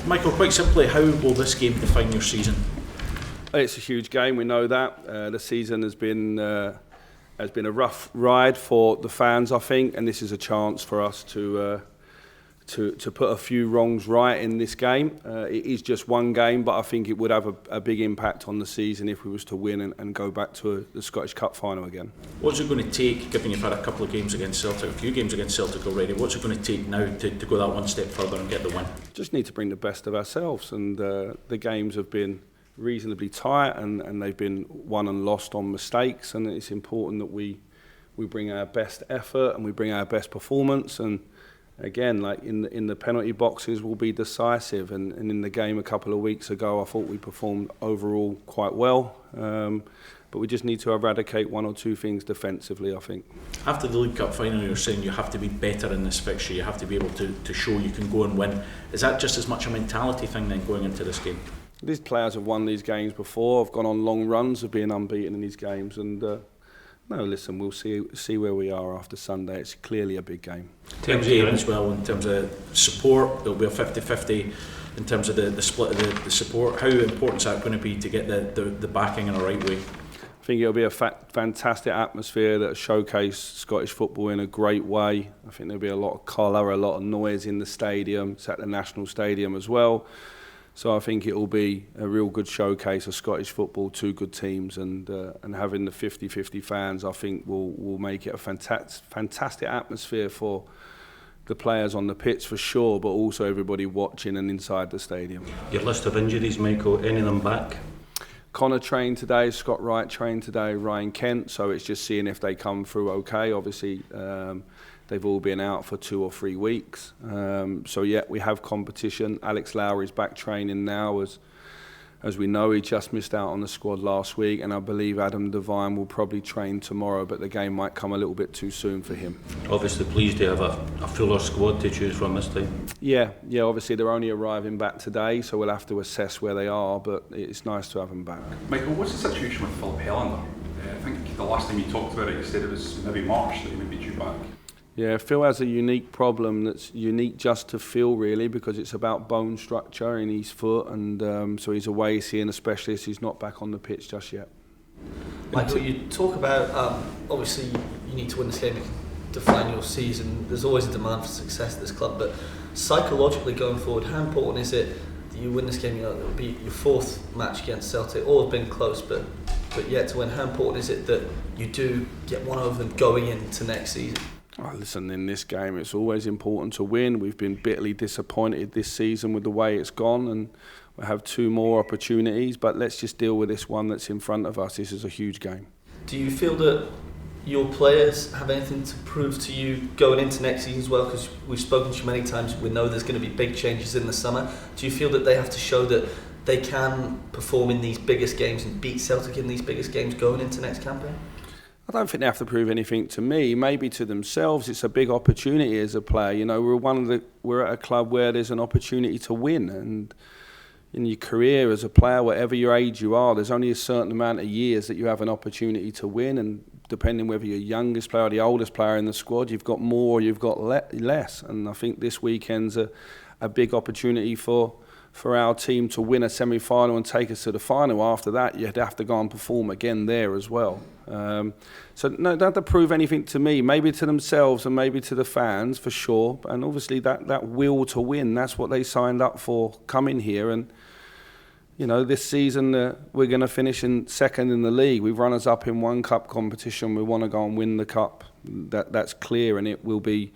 Michael, quite simply, how will this game define your season? It's a huge game, we know that. The season has been a rough ride for the fans, I think, and this is a chance for us to put a few wrongs right in this game. It is just one game, but I think it would have a big impact on the season if we was to win and go back to the Scottish Cup final again. What's it going to take, given you've had a couple of games against Celtic, a few games against Celtic already, what's it going to take now to go that one step further and get the win? Just need to bring the best of ourselves, and the games have been reasonably tight and they've been won and lost on mistakes, and it's important that we bring our best effort and we bring our best performance, and again, like in the penalty boxes, will be decisive. And in the game a couple of weeks ago, I thought we performed overall quite well. But we just need to eradicate one or two things defensively, I think. After the League Cup final, you're saying you have to be better in this fixture. You have to be able to show you can go and win. Is that just as much a mentality thing then going into this game? These players have won these games before. Have gone on long runs of being unbeaten in these games, and. No, listen, we'll see where we are after Sunday. It's clearly a big game. Big game as well in terms of support. There'll be a 50-50 in terms of the split of the support. How important is that going to be to get the backing in the right way? I think it'll be a fantastic atmosphere that will showcase Scottish football in a great way. I think there'll be a lot of colour, a lot of noise in the stadium. It's at the National Stadium as well. So I think it will be a real good showcase of Scottish football, two good teams, and having the 50-50 fans, I think will make it a fantastic atmosphere for the players on the pitch for sure, but also everybody watching and inside the stadium. Your list of injuries, Michael, any of them back? Connor trained today, Scott Wright trained today, Ryan Kent, so it's just seeing if they come through okay. Obviously, they've all been out for 2 or 3 weeks. So yeah, we have competition. Alex Lowry's back training now. As we know, he just missed out on the squad last week, and I believe Adam Devine will probably train tomorrow, but the game might come a little bit too soon for him. Obviously pleased to have a fuller squad to choose from this time. Yeah, obviously they're only arriving back today, so we'll have to assess where they are, but it's nice to have them back. Michael, what's the situation with Philip Helander? I think the last time you talked about it, you said it was maybe March that he would be due back. Yeah, Phil has a unique problem that's unique just to Phil, really, because it's about bone structure in his foot, and so he's away seeing a specialist. He's not back on the pitch just yet. Michael, you talk about, obviously you need to win this game to define your season. There's always a demand for success at this club, but psychologically going forward, how important is it that you win this game? You know, it'll be your 4th match against Celtic. All have been close, but yet to win. How important is it that you do get one over them going into next season? Oh, listen, in this game it's always important to win. We've been bitterly disappointed this season with the way it's gone, and we have 2 more opportunities, but let's just deal with this one that's in front of us. This is a huge game. Do you feel that your players have anything to prove to you going into next season as well? Because we've spoken to you many times, we know there's going to be big changes in the summer. Do you feel that they have to show that they can perform in these biggest games and beat Celtic in these biggest games going into next campaign? I don't think they have to prove anything to me. Maybe to themselves. It's a big opportunity as a player. You know, we're at a club where there's an opportunity to win, and in your career as a player, whatever your age you are, there's only a certain amount of years that you have an opportunity to win, and depending whether you're the youngest player or the oldest player in the squad, you've got more or you've got less. And I think this weekend's a big opportunity for our team to win a semi-final and take us to the final. After that, you'd have to go and perform again there as well. So no, they don't have to prove anything to me, maybe to themselves and maybe to the fans for sure. And obviously that will to win, that's what they signed up for coming here. And you know, this season we're going to finish in 2nd in the league. We've run us up in 1 cup competition. We want to go and win the cup. That's clear, and it will be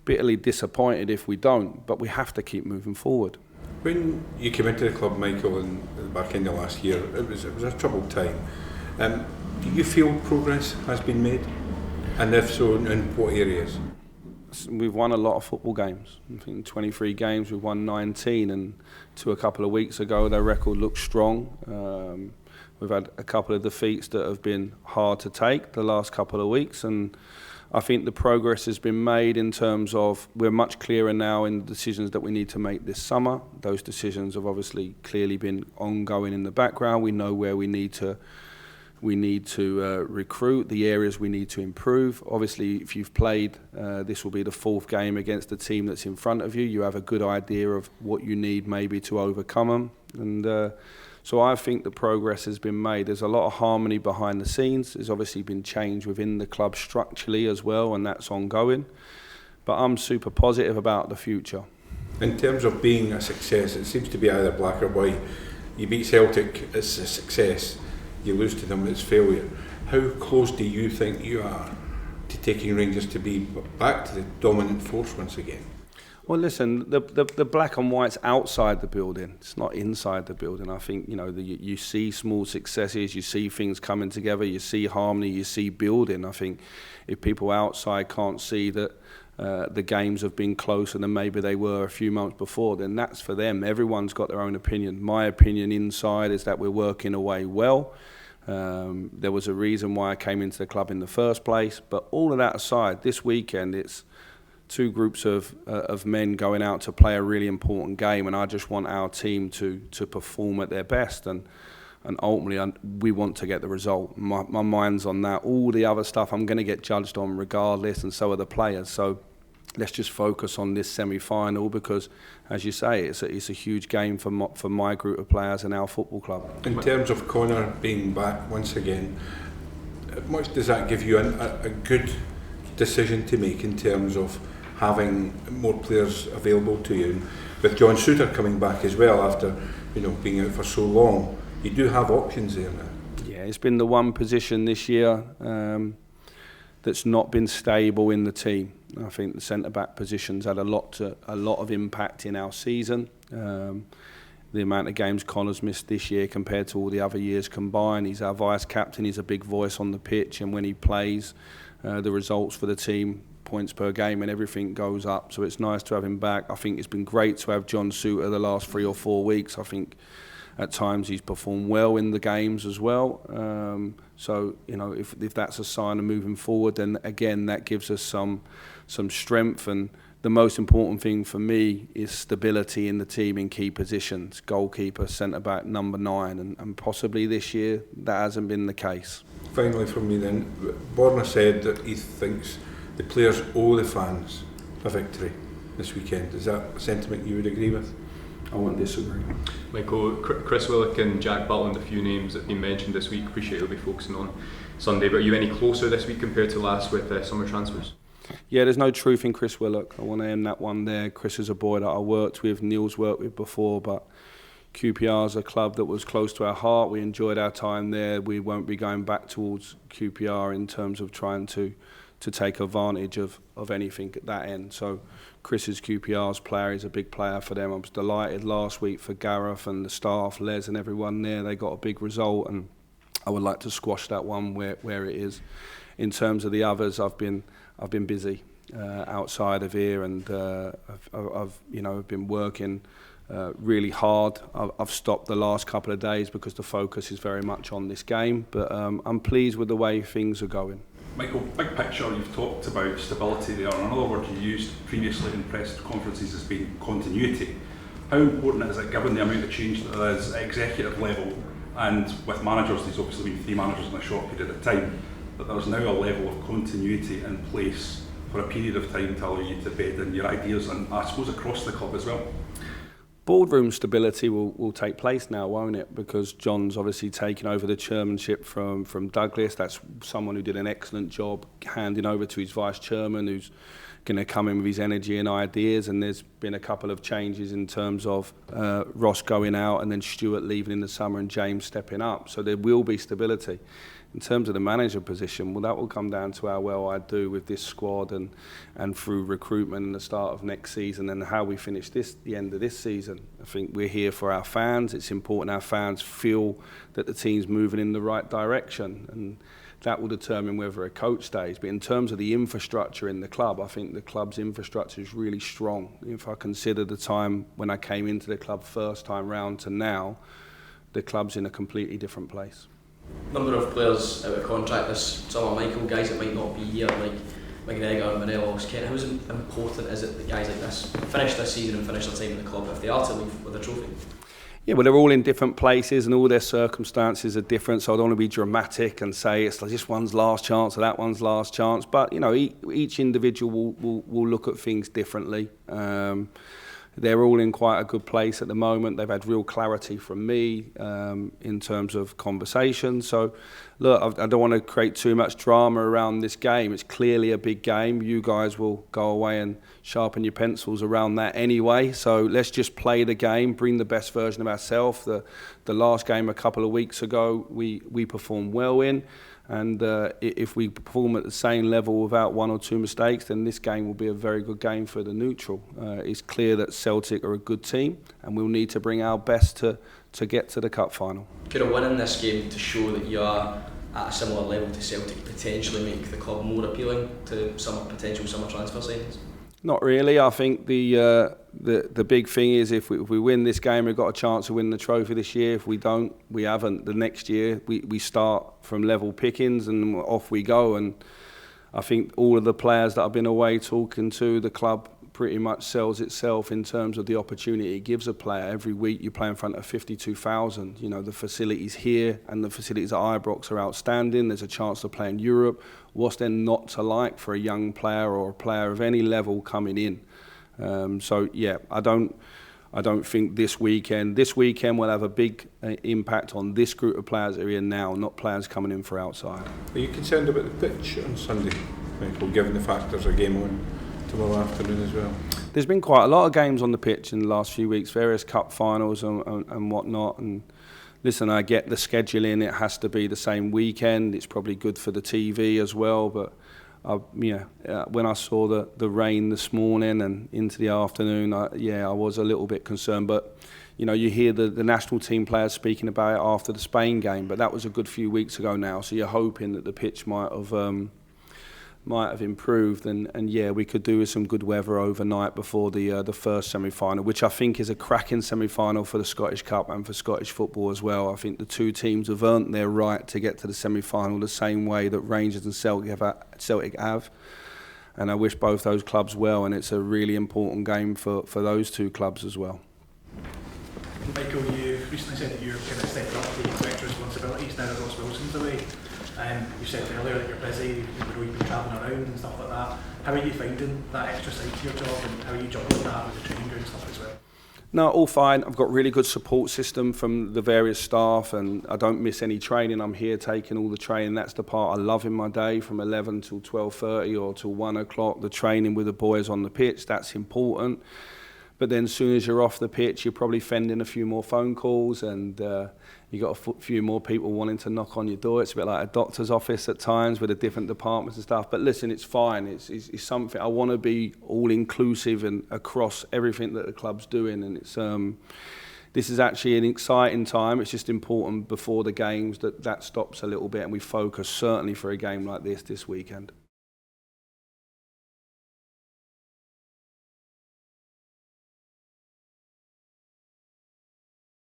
bitterly disappointed if we don't. But we have to keep moving forward. When you came into the club, Michael, in the back end of last year, it was a troubled time. Do you feel progress has been made? And if so, in what areas? We've won a lot of football games. I think 23 games, we've won 19, and to a couple of weeks ago, their record looked strong. We've had a couple of defeats that have been hard to take the last couple of weeks, and I think the progress has been made in terms of we're much clearer now in the decisions that we need to make this summer. Those decisions have obviously clearly been ongoing in the background. We know where we need to we need to recruit, the areas we need to improve. Obviously, if you've played, this will be the 4th game against the team that's in front of you. You have a good idea of what you need maybe to overcome them. And so I think the progress has been made. There's a lot of harmony behind the scenes. There's obviously been change within the club structurally as well, and that's ongoing. But I'm super positive about the future. In terms of being a success, it seems to be either black or white. You beat Celtic, it's a success. You lose to them, it's failure. How close do you think you are to taking Rangers to be back to the dominant force once again? Well, listen, the black and white's outside the building. It's not inside the building. I think, you see small successes, you see things coming together, you see harmony, you see building. I think if people outside can't see that the games have been closer than maybe they were a few months before, then that's for them. Everyone's got their own opinion. My opinion inside is that we're working away well. There was a reason why I came into the club in the first place. But all of that aside, this weekend it's 2 groups of men going out to play a really important game, and I just want our team to perform at their best, and ultimately we want to get the result. My mind's on that. All the other stuff I'm going to get judged on regardless, and so are the players. So let's just focus on this semi-final, because, as you say, it's a huge game for my group of players and our football club. In terms of Connor being back once again, how much does that give you a good decision to make in terms of having more players available to you? With John Souttar coming back as well after being out for so long, you do have options there now. Yeah, it's been the one position this year that's not been stable in the team. I think the centre-back position's had a lot of impact in our season. The amount of games Connor's missed this year compared to all the other years combined. He's our vice-captain, he's a big voice on the pitch, and when he plays, the results for the team, points per game and everything goes up. So it's nice to have him back. I think it's been great to have John Souttar the last 3 or 4 weeks. I think at times he's performed well in the games as well. So if that's a sign of moving forward, then again that gives us some strength. And the most important thing for me is stability in the team in key positions: goalkeeper, centre back, number 9, and possibly this year that hasn't been the case. Finally from me then, Borna said that he thinks the players owe the fans a victory this weekend. Is that a sentiment you would agree with? I won't disagree. Michael, Chris Willock and Jack Butland, a few names that have been mentioned this week. Appreciate you'll be focusing on Sunday, but are you any closer this week compared to last with summer transfers? Yeah, there's no truth in Chris Willock. I want to end that one there. Chris is a boy that I worked with, Neil's worked with before, but QPR is a club that was close to our heart. We enjoyed our time there. We won't be going back towards QPR in terms of trying to take advantage of anything at that end. So Chris is QPR's player. He's a big player for them. I was delighted last week for Gareth and the staff, Les and everyone there. They got a big result, and I would like to squash that one where it is. In terms of the others, I've been busy outside of here, and I've been working really hard. I've stopped the last couple of days because the focus is very much on this game, but I'm pleased with the way things are going. Michael, big picture, you've talked about stability there, and another word you used previously in press conferences has been continuity. How important is it, given the amount of change that there is at executive level, and with managers, there's obviously been 3 managers in a short period of time, that there's now a level of continuity in place for a period of time to allow you to bed in your ideas, and I suppose across the club as well? Boardroom stability will take place now, won't it? Because John's obviously taken over the chairmanship from Douglas. That's someone who did an excellent job handing over to his vice chairman, who's going to come in with his energy and ideas. And there's been a couple of changes in terms of Ross going out and then Stuart leaving in the summer and James stepping up. So there will be stability. In terms of the manager position, well, that will come down to how well I do with this squad and through recruitment and the start of next season and how we finish the end of this season. I think we're here for our fans. It's important our fans feel that the team's moving in the right direction, and that will determine whether a coach stays. But in terms of the infrastructure in the club, I think the club's infrastructure is really strong. If I consider the time when I came into the club first time round to now, the club's in a completely different place. Number of players out of contract this summer, Michael, guys that might not be here, like McGregor, Morelos, Kent. How important is it that guys like this finish this season and finish their time in the club if they are to leave with a trophy? Yeah, well, they're all in different places and all their circumstances are different, so I don't want to be dramatic and say it's like this one's last chance or that one's last chance. But, you know, each individual will look at things differently. They're all in quite a good place at the moment. They've had real clarity from me in terms of conversation. So, look, I don't want to create too much drama around this game. It's clearly a big game. You guys will go away and sharpen your pencils around that anyway. So let's just play the game, bring the best version of ourselves. The last game a couple of weeks ago, we performed well in. And if we perform at the same level without one or two mistakes, then this game will be a very good game for the neutral. It's clear that Celtic are a good team, and we'll need to bring our best to get to the cup final. Could a win in this game to show that you are at a similar level to Celtic potentially make the club more appealing to potential summer transfer signings? Not really. I think the big thing is if we win this game, we've got a chance to win the trophy this year. If we don't, we haven't. The next year, we start from level pickings and off we go. And I think all of the players that I've been away talking to, the club pretty much sells itself in terms of the opportunity it gives a player. Every week you play in front of 52,000. You know, the facilities here and the facilities at Ibrox are outstanding. There's a chance to play in Europe. What's then not to like for a young player or a player of any level coming in? So yeah, I don't think this weekend will have a big impact on this group of players that are in now, not players coming in for outside. Are you concerned about the pitch on Sunday, Michael, given the fact there's a game on tomorrow afternoon as well? There's been quite a lot of games on the pitch in the last few weeks, various cup finals and whatnot. And listen, I get the scheduling, it has to be the same weekend. It's probably good for the TV as well. But when I saw the rain this morning and into the afternoon, I was a little bit concerned. But you know, you hear the national team players speaking about it after the Spain game, but that was a good few weeks ago now. So you're hoping that the pitch might have improved, and yeah, we could do with some good weather overnight before the first semi-final, which I think is a cracking semi-final for the Scottish Cup and for Scottish football as well. I think the two teams have earned their right to get to the semi-final the same way that Rangers and Celtic have. And I wish both those clubs well, and it's a really important game for those two clubs as well. Michael, you recently said that you're kind of stepping up to take extra responsibilities now that Ross Wilson's away. You said earlier that you're busy, you've been travelling around and stuff like that. How are you finding that extra side to your job, and how are you juggling that with the training ground stuff as well? No, all fine. I've got a really good support system from the various staff, and I don't miss any training. I'm here taking all the training. That's the part I love in my day, from 11 till 12:30 or till 1 o'clock. The training with the boys on the pitch, that's important. But then as soon as you're off the pitch, you're probably fending a few more phone calls, and you got a few more people wanting to knock on your door. It's a bit like a doctor's office at times with the different departments and stuff. But listen, it's fine. It's something. I want to be all inclusive and across everything that the club's doing. And it's this is actually an exciting time. It's just important before the games that stops a little bit, and we focus certainly for a game like this weekend.